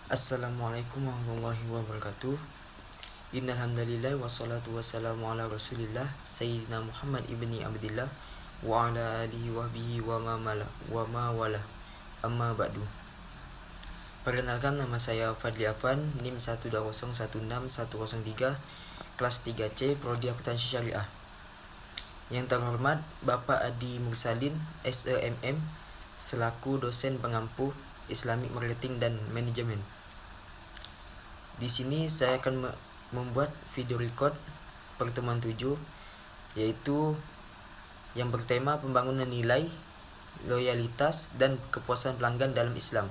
Assalamualaikum warahmatullahi wabarakatuh. Innal hamdalillah wassalatu wassalamu ala Rasulillah Sayyidina Muhammad ibni Abdillah wa ala alihi wahbihi wa ma wala. Amma ba'du. Perkenalkan, nama saya Fadli Afan, NIM 120161103, kelas 3C, Prodi Akuntansi Syariah. Yang terhormat Bapak Adi Mursalin, SEMM, selaku dosen pengampu Islamic Marketing dan Manajemen. Di sini saya akan membuat video record pertemuan 7, yaitu yang bertema pembangunan nilai, loyalitas, dan kepuasan pelanggan dalam Islam.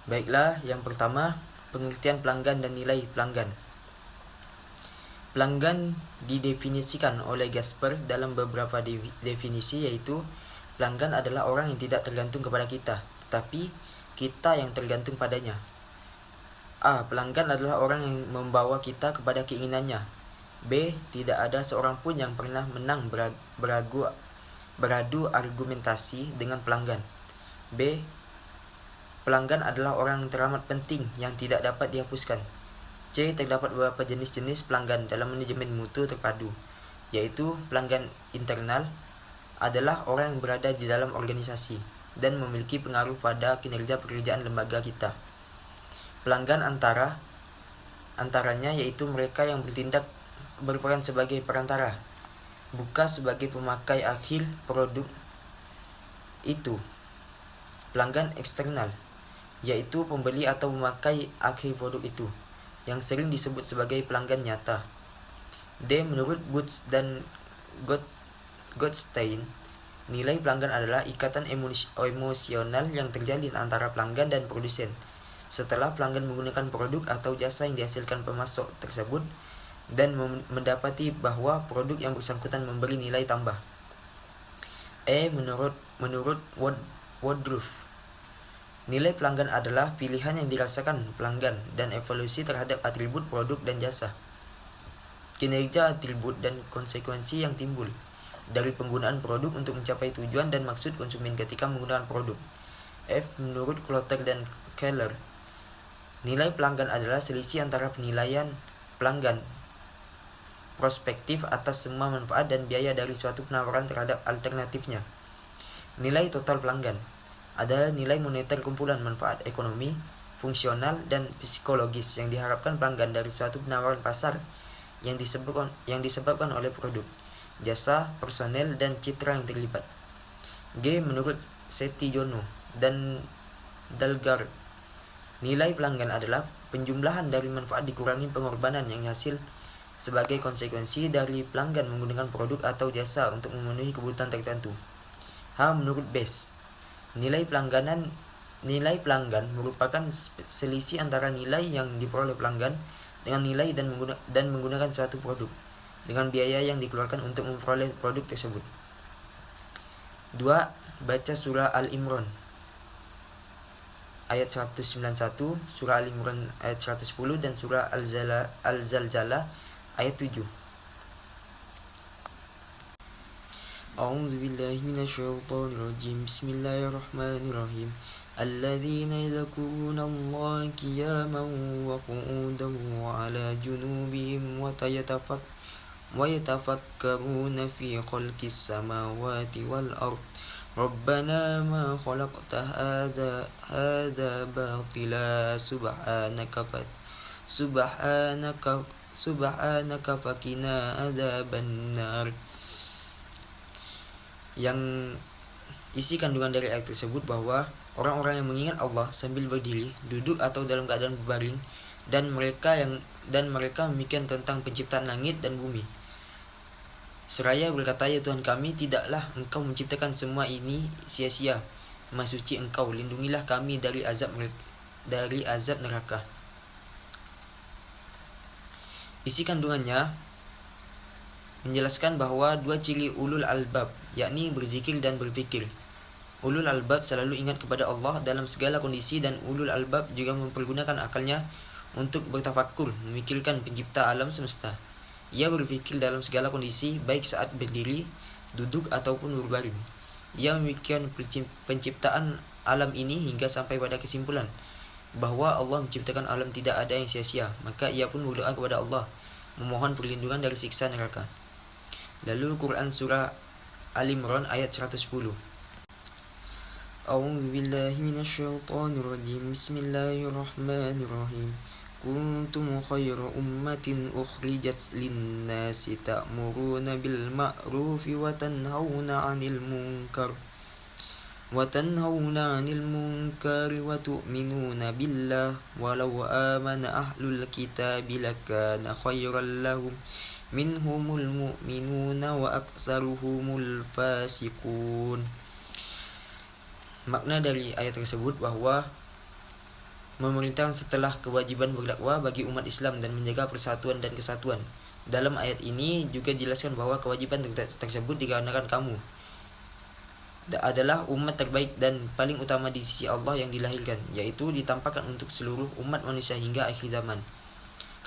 Baiklah, yang pertama, pengertian pelanggan dan nilai pelanggan. Pelanggan didefinisikan oleh Gasper dalam beberapa definisi, yaitu pelanggan adalah orang yang tidak tergantung kepada kita, tetapi kita yang tergantung padanya. A. Pelanggan adalah orang yang membawa kita kepada keinginannya. B. Tidak ada seorang pun yang pernah menang beradu argumentasi dengan pelanggan. B. Pelanggan adalah orang yang teramat penting yang tidak dapat dihapuskan. C. Terdapat beberapa jenis-jenis pelanggan dalam manajemen mutu terpadu, yaitu pelanggan internal adalah orang yang berada di dalam organisasi dan memiliki pengaruh pada kinerja pekerjaan lembaga kita. Pelanggan antaranya yaitu mereka yang berperan sebagai perantara, bukan sebagai pemakai akhir produk itu. Pelanggan eksternal yaitu pembeli atau pemakai akhir produk itu, yang sering disebut sebagai pelanggan nyata. D. Menurut Boots dan Goldstein, nilai pelanggan adalah ikatan emosional yang terjalin antara pelanggan dan produsen setelah pelanggan menggunakan produk atau jasa yang dihasilkan pemasok tersebut dan mendapati bahwa produk yang bersangkutan memberi nilai tambah. Menurut Woodruff, nilai pelanggan adalah pilihan yang dirasakan pelanggan dan evaluasi terhadap atribut produk dan jasa, kinerja atribut dan konsekuensi yang timbul dari penggunaan produk untuk mencapai tujuan dan maksud konsumen ketika menggunakan produk. F. Menurut Clotter dan Keller, nilai pelanggan adalah selisih antara penilaian pelanggan prospektif atas semua manfaat dan biaya dari suatu penawaran terhadap alternatifnya. Nilai total pelanggan adalah nilai moneter kumpulan manfaat ekonomi, fungsional, dan psikologis yang diharapkan pelanggan dari suatu penawaran pasar yang disebabkan oleh produk, jasa, personel, dan citra yang terlibat. G. Menurut Setijono dan Dalgaard, nilai pelanggan adalah penjumlahan dari manfaat dikurangi pengorbanan yang hasil sebagai konsekuensi dari pelanggan menggunakan produk atau jasa untuk memenuhi kebutuhan tertentu. H. Menurut Bess, nilai pelanggan merupakan selisih antara nilai yang diperoleh pelanggan dengan nilai dan menggunakan suatu produk dengan biaya yang dikeluarkan untuk memperoleh produk tersebut. 2. Baca surah Al-Imran ayat 191, surah Al-Imran ayat 110, dan surah Al-Zalzalah ayat 7. A'udzu billahi minasyaitonir rajim. Bismillahirrahmanirrahim. Alladzina yadhkuruna Allah qiyaman wa qu'udan wa 'ala junubihim wa yatafakkaruna fi khalqis samawati wal ard. Rabbana ma khalaqta hadza batila subhanaka fakina adzaban nar. Yang isi kandungan dari ayat tersebut bahwa orang-orang yang mengingat Allah sambil berdiri, duduk, atau dalam keadaan berbaring, dan mereka memikirkan tentang penciptaan langit dan bumi, seraya berkata, ya Tuhan kami, tidaklah Engkau menciptakan semua ini sia-sia. Maha suci Engkau, lindungilah kami dari azab neraka. Isi kandungannya menjelaskan bahwa dua ciri ulul albab, yakni berzikir dan berpikir. Ulul albab selalu ingat kepada Allah dalam segala kondisi, dan ulul albab juga mempergunakan akalnya untuk bertafakkur, memikirkan pencipta alam semesta. Ia berpikir dalam segala kondisi, baik saat berdiri, duduk, ataupun berbaring. Ia memikirkan penciptaan alam ini hingga sampai pada kesimpulan bahwa Allah menciptakan alam tidak ada yang sia-sia, maka ia pun berdoa kepada Allah memohon perlindungan dari siksa neraka. Lalu Quran surah Al-Imran ayat 110. A'udzu billahi minasyaitonir rajim. Bismillahirrahmanirrahim. Kuntum khayra ummatin ukhrijat lin-nasi ta'muruna bil ma'rufi wa tanhauna 'anil munkar wa tu'minuna billah walau amana ahlul kitabi lakana khayran lahum minhumul mu'minuna wa aktsaruhumul fasiqun. Makna dari ayat tersebut bahwa memerintahkan setelah kewajiban berdakwah bagi umat Islam dan menjaga persatuan dan kesatuan. Dalam ayat ini juga dijelaskan bahwa kewajiban tersebut dikarenakan kamu adalah umat terbaik dan paling utama di sisi Allah yang dilahirkan, yaitu ditampakkan untuk seluruh umat manusia hingga akhir zaman.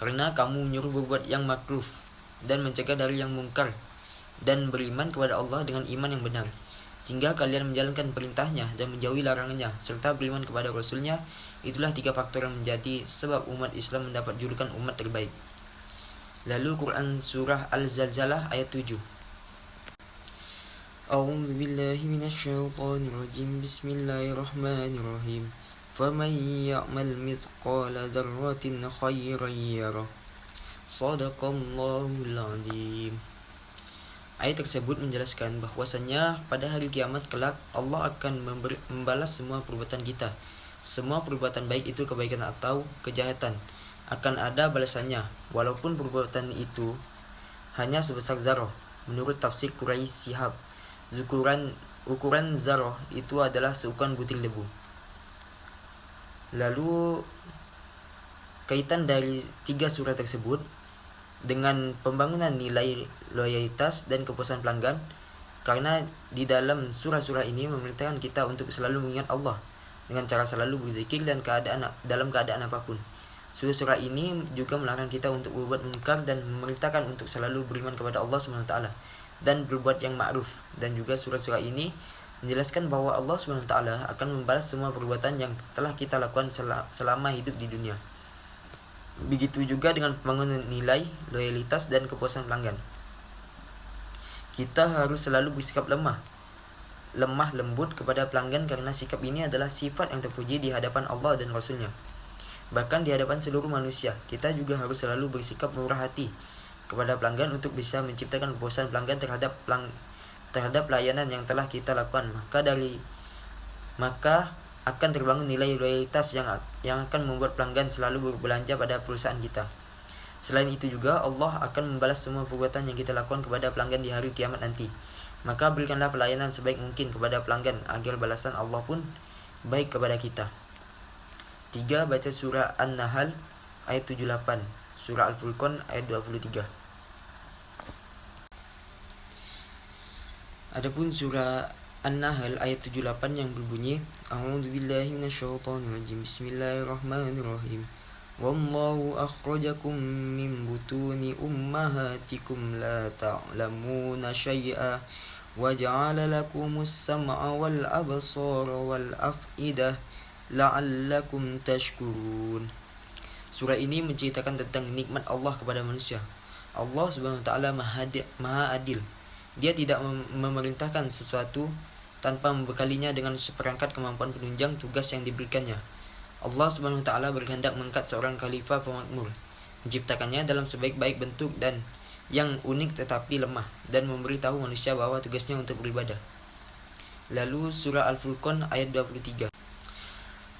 Karena kamu menyuruh berbuat yang makruf dan mencegah dari yang mungkar dan beriman kepada Allah dengan iman yang benar, sehingga kalian menjalankan perintahnya dan menjauhi larangannya serta beriman kepada Rasulnya. Itulah 3 faktor yang menjadi sebab umat Islam mendapat julukan umat terbaik. Lalu Quran surah Al-Zalzalah ayat 7. A'udzu billahi minasyaitonir rajim. Bismillahirrahmanirrahim. Faman ya'mal mithqala dzarratin khairan yarah. Shadaqallahul 'adzim. Ayat tersebut menjelaskan bahwasannya pada hari kiamat kelak Allah akan membalas semua perbuatan kita. Semua perbuatan baik itu kebaikan atau kejahatan akan ada balasannya, walaupun perbuatan itu hanya sebesar zarah. Menurut tafsir Quraisy Shihab, ukuran zarah itu adalah seukuran butir debu. Lalu kaitan dari 3 surah tersebut dengan pembangunan nilai loyalitas dan kepuasan pelanggan, karena di dalam surah-surah ini memerintahkan kita untuk selalu mengingat Allah dengan cara selalu berzikir dan dalam keadaan apapun. Surah-surah ini juga melarang kita untuk berbuat munkar dan memerintahkan untuk selalu beriman kepada Allah SWT dan berbuat yang ma'ruf. Dan juga surah-surah ini menjelaskan bahwa Allah SWT akan membalas semua perbuatan yang telah kita lakukan selama hidup di dunia. Begitu juga dengan pembangunan nilai, loyalitas, dan kepuasan pelanggan. Kita harus selalu bersikap lemah lembut kepada pelanggan, karena sikap ini adalah sifat yang terpuji di hadapan Allah dan Rasulnya. Bahkan di hadapan seluruh manusia, kita juga harus selalu bersikap murah hati kepada pelanggan untuk bisa menciptakan kepuasan pelanggan terhadap pelayanan yang telah kita lakukan. Maka akan terbangun nilai loyalitas yang akan membuat pelanggan selalu berbelanja pada perusahaan kita. Selain itu juga Allah akan membalas semua perbuatan yang kita lakukan kepada pelanggan di hari kiamat nanti. Maka berikanlah pelayanan sebaik mungkin kepada pelanggan agar balasan Allah pun baik kepada kita. 3. Baca surah An-Nahl ayat 78, surah Al-Furqan ayat 23. Adapun surah An-Nahl ayat 78 yang berbunyi, A'udzu billahi minasyaitonir rajim. Bismillahirrahmanirrahim. Wallahu akhrajakum min butuni ummahatikum la ta'lamuna syai'a wa ja'ala lakumus sam'a wal absara wal af'idah la'allakum tashkurun. Surah ini menceritakan tentang nikmat Allah kepada manusia. Allah Subhanahu wa taala Maha Adil. Dia tidak memerintahkan sesuatu tanpa membekalinya dengan seperangkat kemampuan penunjang tugas yang diberikannya. Allah Subhanahu wa taala berkehendak mengangkat seorang khalifah pemakmur, menciptakannya dalam sebaik-baik bentuk dan yang unik tetapi lemah, dan memberitahu manusia bahwa tugasnya untuk beribadah. Lalu surah Al-Furqan ayat 23.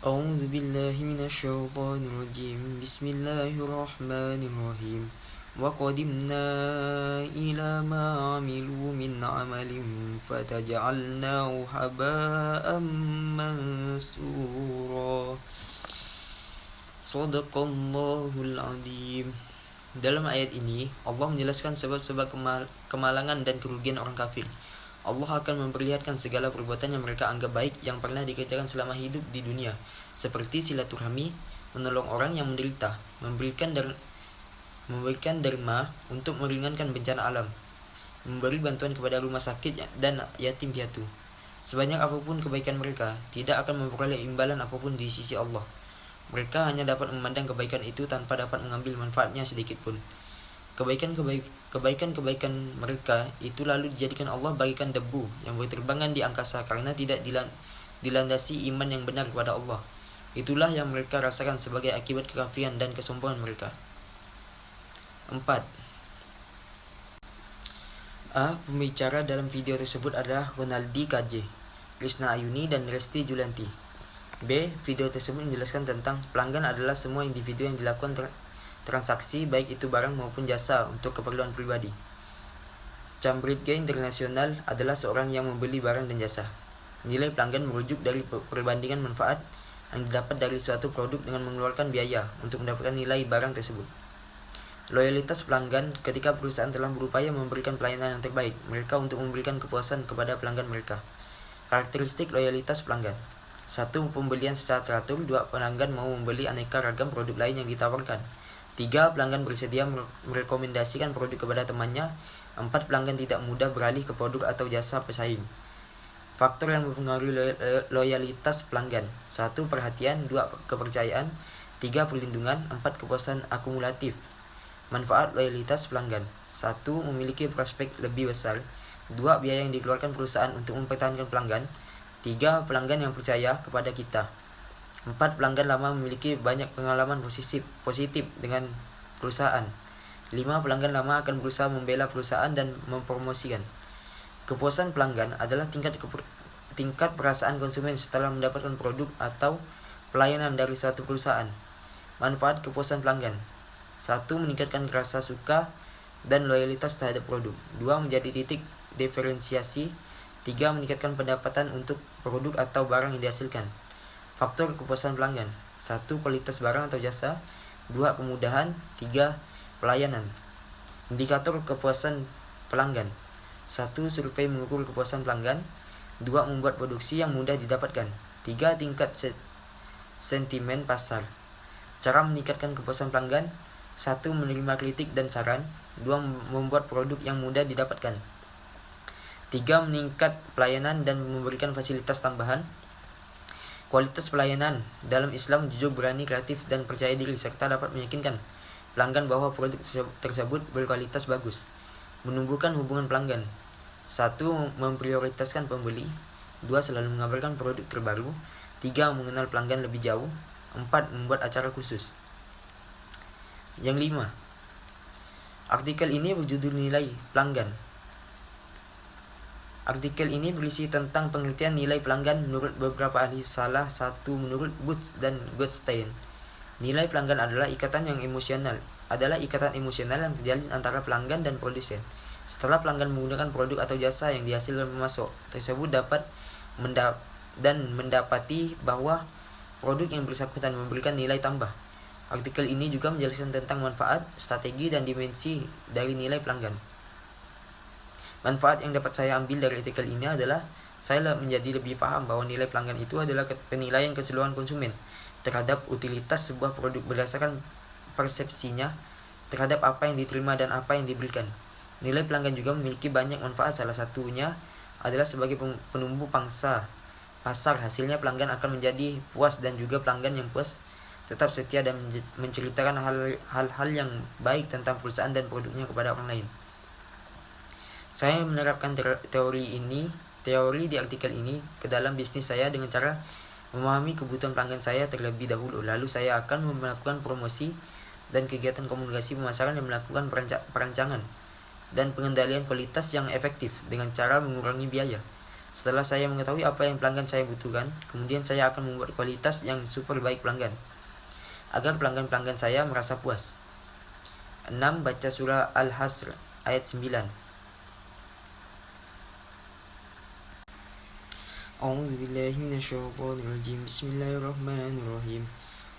A'udzu billahi minasyaitonir rajim. Bismillahirrahmanirrahim. Wa qadimna ila ma 'amilu min 'amalin fataj'alnahu haba'an mansura. Shadaqallahul 'adzim. Dalam ayat ini Allah menjelaskan sebab-sebab kemalangan dan kerugian orang kafir. Allah akan memperlihatkan segala perbuatan yang mereka anggap baik yang pernah dikerjakan selama hidup di dunia, seperti silaturahmi, menolong orang yang menderita, memberikan derma untuk meringankan bencana alam, memberi bantuan kepada rumah sakit dan yatim piatu. Sebanyak apapun kebaikan mereka, tidak akan memperoleh imbalan apapun di sisi Allah. Mereka hanya dapat memandang kebaikan itu tanpa dapat mengambil manfaatnya sedikit pun. Kebaikan mereka itu lalu dijadikan Allah bagikan debu yang berterbangan di angkasa karena tidak dilandasi iman yang benar kepada Allah. Itulah yang mereka rasakan sebagai akibat kekafiran dan kesombongan mereka. 4. Pembicara dalam video tersebut adalah Ronaldi KJ, Krisna Ayuni, dan Resti Julianti. B. Video tersebut menjelaskan tentang pelanggan adalah semua individu yang dilakukan transaksi baik itu barang maupun jasa untuk keperluan pribadi. Cambridge International adalah seorang yang membeli barang dan jasa. Nilai pelanggan merujuk dari perbandingan manfaat yang didapat dari suatu produk dengan mengeluarkan biaya untuk mendapatkan nilai barang tersebut. Loyalitas pelanggan ketika perusahaan telah berupaya memberikan pelayanan yang terbaik mereka untuk memberikan kepuasan kepada pelanggan mereka. Karakteristik loyalitas pelanggan. 1. Pembelian secara teratur. 2. Pelanggan mau membeli aneka ragam produk lain yang ditawarkan. 3. Pelanggan bersedia merekomendasikan produk kepada temannya. 4. Pelanggan tidak mudah beralih ke produk atau jasa pesaing. Faktor yang mempengaruhi loyalitas pelanggan. 1. Perhatian. 2. Kepercayaan. 3. Perlindungan. 4. Kepuasan akumulatif. Manfaat loyalitas pelanggan. 1. Memiliki prospek lebih besar. 2. Biaya yang dikeluarkan perusahaan untuk mempertahankan pelanggan. 3. Pelanggan yang percaya kepada kita. 4. Pelanggan lama memiliki banyak pengalaman positif dengan perusahaan. 5. Pelanggan lama akan berusaha membela perusahaan dan mempromosikan. Kepuasan pelanggan adalah tingkat perasaan konsumen setelah mendapatkan produk atau pelayanan dari suatu perusahaan. Manfaat kepuasan pelanggan. 1. Meningkatkan rasa suka dan loyalitas terhadap produk. 2. Menjadi titik diferensiasi. 3. Meningkatkan pendapatan untuk produk atau barang yang dihasilkan. Faktor kepuasan pelanggan. 1. Kualitas barang atau jasa. 2. Kemudahan. 3. Pelayanan. Indikator kepuasan pelanggan. 1. Survei mengukur kepuasan pelanggan. 2. Membuat produksi yang mudah didapatkan. 3. Tingkat sentimen pasar. Cara meningkatkan kepuasan pelanggan. 1. Menerima kritik dan saran. 2. Membuat produk yang mudah didapatkan. 3. Meningkat pelayanan dan memberikan fasilitas tambahan. Kualitas pelayanan. Dalam Islam, jujur, berani, kreatif, dan percaya diri serta dapat meyakinkan pelanggan bahwa produk tersebut berkualitas bagus. Menumbuhkan hubungan pelanggan. 1. Memprioritaskan pembeli. 2. Selalu mengabarkan produk terbaru. 3. Mengenal pelanggan lebih jauh. 4. Membuat acara khusus. Yang 5. Artikel ini berjudul Nilai Pelanggan. Artikel ini berisi tentang pengertian nilai pelanggan menurut beberapa ahli. Salah satu menurut Boots dan Goldstein. Nilai pelanggan adalah ikatan emosional yang terjalin antara pelanggan dan produsen. Setelah pelanggan menggunakan produk atau jasa yang dihasilkan pemasok tersebut mendapati bahwa produk yang bersangkutan memberikan nilai tambah. Artikel ini juga menjelaskan tentang manfaat, strategi, dan dimensi dari nilai pelanggan. Manfaat yang dapat saya ambil dari artikel ini adalah saya menjadi lebih paham bahwa nilai pelanggan itu adalah penilaian keseluruhan konsumen terhadap utilitas sebuah produk berdasarkan persepsinya terhadap apa yang diterima dan apa yang diberikan. Nilai pelanggan juga memiliki banyak manfaat, salah satunya adalah sebagai penumbuh pasar. Hasilnya pelanggan akan menjadi puas dan juga pelanggan yang puas tetap setia dan menceritakan hal-hal yang baik tentang perusahaan dan produknya kepada orang lain. Saya menerapkan teori di artikel ini ke dalam bisnis saya dengan cara memahami kebutuhan pelanggan saya terlebih dahulu. Lalu saya akan melakukan promosi dan kegiatan komunikasi pemasaran yang melakukan perancangan dan pengendalian kualitas yang efektif dengan cara mengurangi biaya. Setelah saya mengetahui apa yang pelanggan saya butuhkan, kemudian saya akan membuat kualitas yang super baik pelanggan agar pelanggan-pelanggan saya merasa puas. 6. Baca surah Al-Hasr ayat 9. A'udzu billahi minasyaitonir rajim. Bismillahirrahmanirrahim.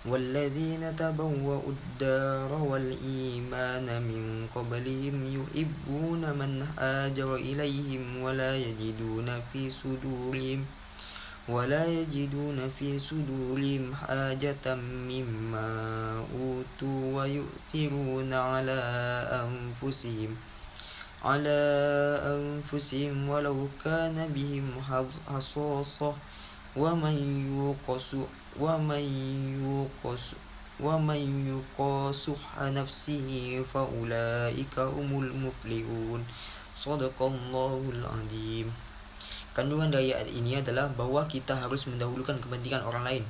والذين تبوأوا الدار والإيمان من قبلهم يحبون من هاجر إليهم ولا يجدون في صدورهم حاجة مما أوتوا ويؤثرون على أنفسهم ولو كان بهم خصاصة ومن يوق wa may yuqasuha nafsihi fa ulaika humul muflihun. Shadaqallahul azim. Kandungan dari ayat ini adalah bahwa kita harus mendahulukan kepentingan orang lain,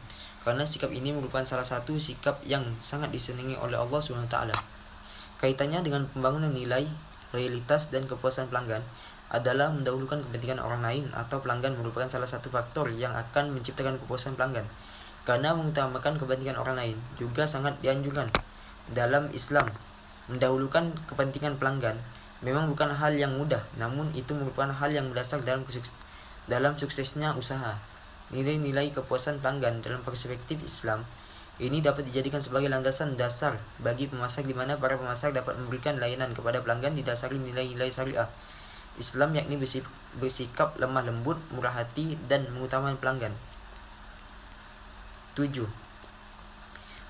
karena sikap ini merupakan salah satu sikap yang sangat disenangi oleh Allah SWT. Kaitannya dengan pembangunan nilai, loyalitas, dan kepuasan pelanggan adalah mendahulukan kepentingan orang lain atau pelanggan merupakan salah satu faktor yang akan menciptakan kepuasan pelanggan. Karena mengutamakan kepentingan orang lain juga sangat dianjurkan dalam Islam. Mendahulukan kepentingan pelanggan memang bukan hal yang mudah, namun itu merupakan hal yang mendasar dalam suksesnya usaha. Nilai-nilai kepuasan pelanggan dalam perspektif Islam ini dapat dijadikan sebagai landasan dasar bagi pemasak, di mana para pemasak dapat memberikan layanan kepada pelanggan didasari nilai-nilai syariah Islam, yakni bersikap lemah lembut, murah hati, dan mengutamakan pelanggan. 7.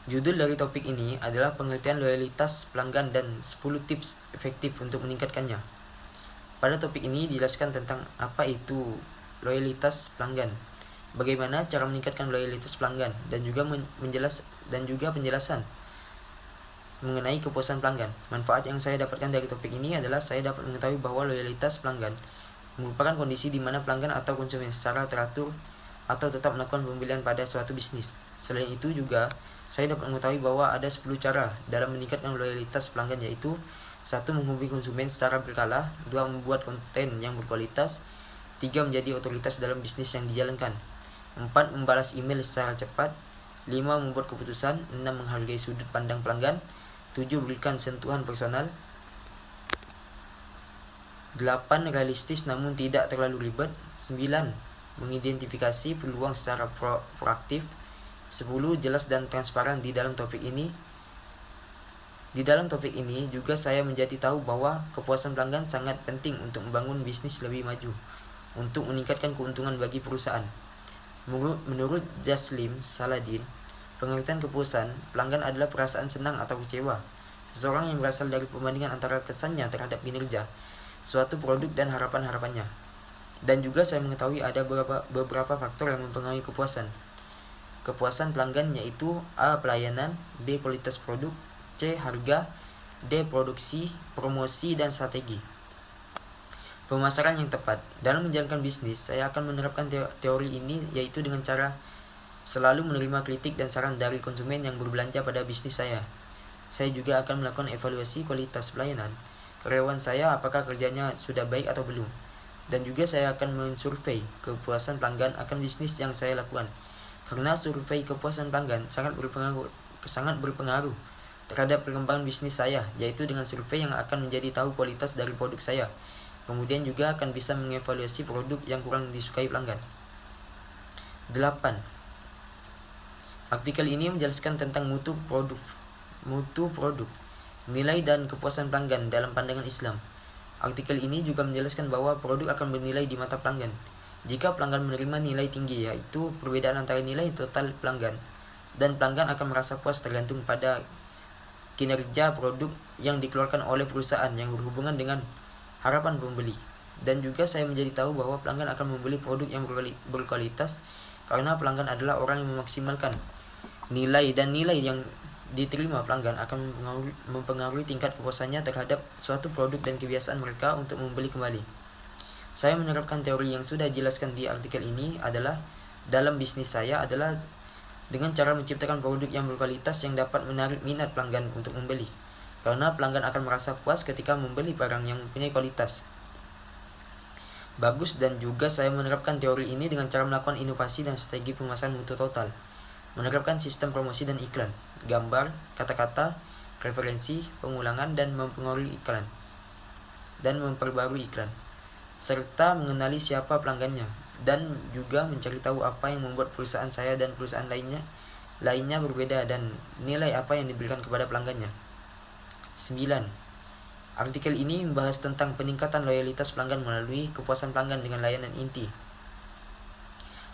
Judul dari topik ini adalah pengertian loyalitas pelanggan dan 10 tips efektif untuk meningkatkannya. Pada topik ini dijelaskan tentang apa itu loyalitas pelanggan, bagaimana cara meningkatkan loyalitas pelanggan, dan juga penjelasan mengenai kepuasan pelanggan. Manfaat yang saya dapatkan dari topik ini adalah saya dapat mengetahui bahwa loyalitas pelanggan merupakan kondisi di mana pelanggan atau konsumen secara teratur atau tetap melakukan pembelian pada suatu bisnis. Selain itu juga saya dapat mengetahui bahwa ada 10 cara dalam meningkatkan loyalitas pelanggan, yaitu 1. Menghubungi konsumen secara berkala, 2. Membuat konten yang berkualitas, 3. Menjadi otoritas dalam bisnis yang dijalankan, 4. Membalas email secara cepat, 5. Membuat keputusan, 6. Menghargai sudut pandang pelanggan, 7. Berikan sentuhan personal, 8. Realistis namun tidak terlalu ribet, 9. Mengidentifikasi peluang secara proaktif, 10. Jelas dan transparan di dalam topik ini. Di dalam topik ini juga saya menjadi tahu bahwa kepuasan pelanggan sangat penting untuk membangun bisnis lebih maju, untuk meningkatkan keuntungan bagi perusahaan. Menurut Jaslim Saladin, pengertian kepuasan pelanggan adalah perasaan senang atau kecewa seseorang yang berasal dari perbandingan antara kesannya terhadap kinerja suatu produk dan harapan-harapannya. Dan juga saya mengetahui ada beberapa faktor yang mempengaruhi kepuasan pelanggan, yaitu A. Pelayanan, B. Kualitas produk, C. Harga, D. Produksi, promosi, dan strategi. Pemasaran yang tepat. Dalam menjalankan bisnis, saya akan menerapkan teori ini, yaitu dengan cara selalu menerima kritik dan saran dari konsumen yang berbelanja pada bisnis saya. Saya juga akan melakukan evaluasi kualitas pelayanan karyawan saya, apakah kerjanya sudah baik atau belum. Dan juga saya akan mensurvei kepuasan pelanggan akan bisnis yang saya lakukan. Karena survei kepuasan pelanggan sangat berpengaruh terhadap perkembangan bisnis saya, yaitu dengan survei yang akan menjadi tahu kualitas dari produk saya. Kemudian juga akan bisa mengevaluasi produk yang kurang disukai pelanggan. 8. Artikel ini menjelaskan tentang mutu produk, nilai dan kepuasan pelanggan dalam pandangan Islam. Artikel ini juga menjelaskan bahwa produk akan bernilai di mata pelanggan jika pelanggan menerima nilai tinggi, yaitu perbedaan antara nilai total pelanggan dan pelanggan akan merasa puas tergantung pada kinerja produk yang dikeluarkan oleh perusahaan yang berhubungan dengan harapan pembeli. Dan juga saya menjadi tahu bahwa pelanggan akan membeli produk yang berkualitas karena pelanggan adalah orang yang memaksimalkan nilai, dan nilai yang diterima pelanggan akan mempengaruhi tingkat kepuasannya terhadap suatu produk dan kebiasaan mereka untuk membeli kembali. Saya menerapkan teori yang sudah dijelaskan di artikel ini adalah dalam bisnis saya adalah dengan cara menciptakan produk yang berkualitas yang dapat menarik minat pelanggan untuk membeli, karena pelanggan akan merasa puas ketika membeli barang yang mempunyai kualitas bagus. Dan juga saya menerapkan teori ini dengan cara melakukan inovasi dan strategi pemasaran mutu total, menerapkan sistem promosi dan iklan, gambar, kata-kata, referensi, pengulangan, dan mempengaruhi iklan, dan memperbarui iklan, serta mengenali siapa pelanggannya, dan juga mencari tahu apa yang membuat perusahaan saya dan perusahaan lainnya berbeda, dan nilai apa yang diberikan kepada pelanggannya. 9. Artikel ini membahas tentang peningkatan loyalitas pelanggan melalui kepuasan pelanggan dengan layanan inti.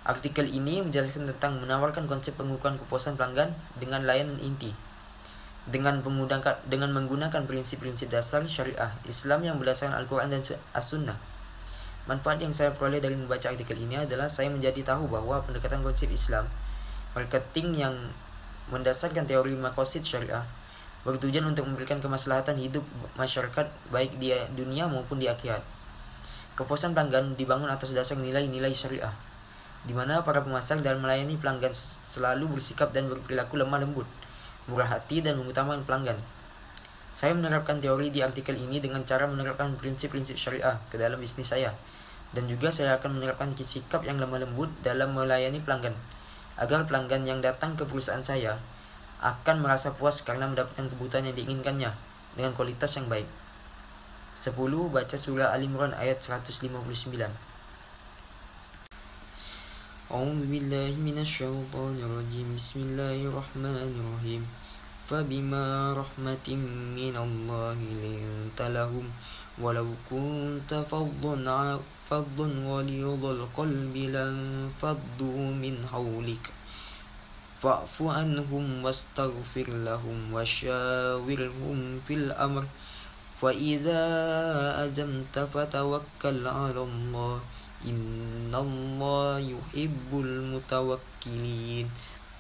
Artikel ini menjelaskan tentang menawarkan konsep pengukuran kepuasan pelanggan dengan layanan inti dengan menggunakan prinsip-prinsip dasar syariah Islam yang berdasarkan Al-Quran dan As-Sunnah. Manfaat yang saya peroleh dari membaca artikel ini adalah saya menjadi tahu bahwa pendekatan konsep Islam Marketing yang mendasarkan teori maqasid syariah bertujuan untuk memberikan kemaslahatan hidup masyarakat baik di dunia maupun di akhirat. Kepuasan pelanggan dibangun atas dasar nilai-nilai syariah, di mana para pemasar dalam melayani pelanggan selalu bersikap dan berperilaku lemah lembut, murah hati, dan mengutamakan pelanggan. Saya menerapkan teori di artikel ini dengan cara menerapkan prinsip-prinsip syariah ke dalam bisnis saya, dan juga saya akan menerapkan sikap yang lemah lembut dalam melayani pelanggan, agar pelanggan yang datang ke perusahaan saya akan merasa puas karena mendapatkan kebutuhan yang diinginkannya dengan kualitas yang baik. 10. Baca surah Al-Imran ayat 159. A'udzu billahi minasyaitonir rajim. Bismillahirrahmanirrahim. Fabima rahmatin minallahi linta lahum walau kunta faddan ghalidhal qalbi lan faddu min hawlik fa'fu anhum wastaghfir lahum wasyawirhum fil amr fa idza azamta fatawakkal 'ala Allah innallaha yuhibbul mutawakkilin.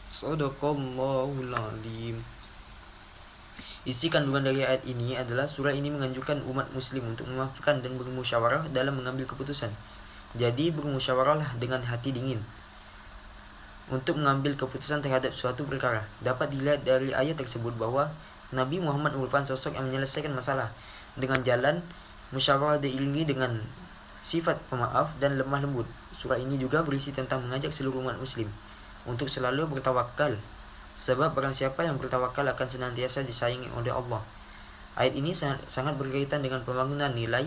Shadaqallahul azim. Isi kandungan dari ayat ini adalah surah ini menganjurkan umat muslim untuk memaafkan dan bermusyawarah dalam mengambil keputusan. Jadi bermusyawarahlah dengan hati dingin untuk mengambil keputusan terhadap suatu perkara. Dapat dilihat dari ayat tersebut bahwa Nabi Muhammad merupakan sosok yang menyelesaikan masalah dengan jalan musyawarah diiringi dengan sifat pemaaf dan lemah lembut. Surah ini juga berisi tentang mengajak seluruh umat muslim untuk selalu bertawakal, sebab barang siapa yang bertawakal akan senantiasa disayangi oleh Allah. Ayat ini sangat berkaitan dengan pembangunan nilai,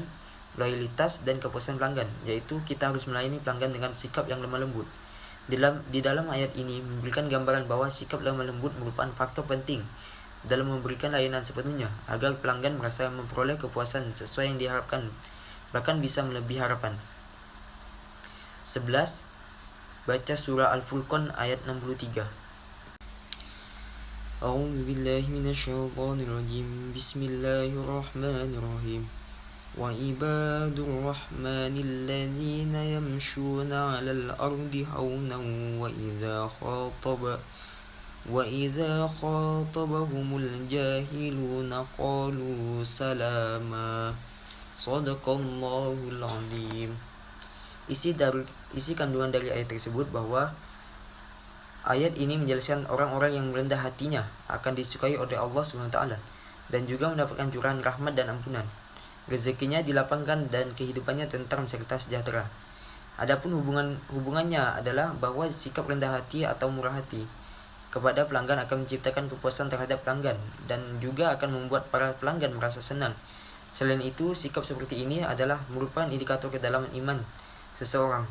loyalitas, dan kepuasan pelanggan, yaitu kita harus melayani pelanggan dengan sikap yang lemah lembut. Di dalam ayat ini memberikan gambaran bahwa sikap lemah lembut merupakan faktor penting dalam memberikan layanan sepenuhnya, agar pelanggan merasa memperoleh kepuasan sesuai yang diharapkan, bahkan bisa melebihi harapan. 11. Baca surah Al-Furqan ayat 63. A'udzu billahi minasyaitonir rajim. Bismillahirrahmanirrahim. Wa ibadur rahmanil ladzina yamshuna 'alal ardi haunan wa idza khatabahumul jahiluna qalu salama. Shadaqallahul azim. Isi kandungan dari ayat tersebut bahwa ayat ini menjelaskan orang-orang yang merendah hatinya akan disukai oleh Allah SWT dan juga mendapatkan curahan rahmat dan ampunan. Rezekinya dilapangkan dan kehidupannya tentram serta sejahtera. Adapun hubungannya adalah bahwa sikap rendah hati atau murah hati kepada pelanggan akan menciptakan kepuasan terhadap pelanggan dan juga akan membuat para pelanggan merasa senang. Selain itu, sikap seperti ini adalah merupakan indikator kedalaman iman seseorang.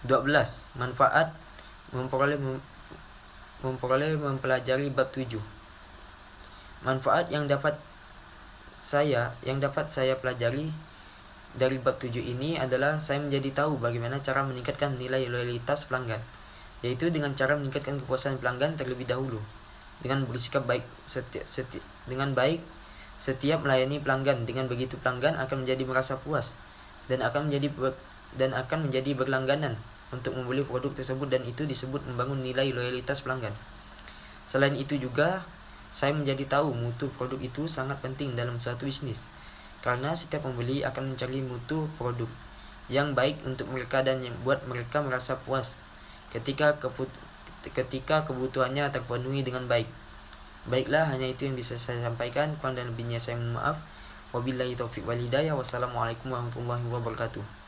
12. Manfaat mempelajari bab 7. Manfaat yang dapat saya pelajari dari bab 7 ini adalah saya menjadi tahu bagaimana cara meningkatkan nilai loyalitas pelanggan, yaitu dengan cara meningkatkan kepuasan pelanggan terlebih dahulu dengan bersikap baik setiap melayani pelanggan. Dengan begitu pelanggan akan menjadi merasa puas dan akan menjadi berlangganan untuk membeli produk tersebut, dan itu disebut membangun nilai loyalitas pelanggan. Selain itu juga saya menjadi tahu mutu produk itu sangat penting dalam suatu bisnis, karena setiap pembeli akan mencari mutu produk yang baik untuk mereka dan yang buat mereka merasa puas ketika kebutuhannya terpenuhi dengan baik. Baiklah, hanya itu yang bisa saya sampaikan. Kurang dan lebihnya saya mohon maaf. Wabillahi taufiq wal hidayah. Wassalamualaikum warahmatullahi wabarakatuh.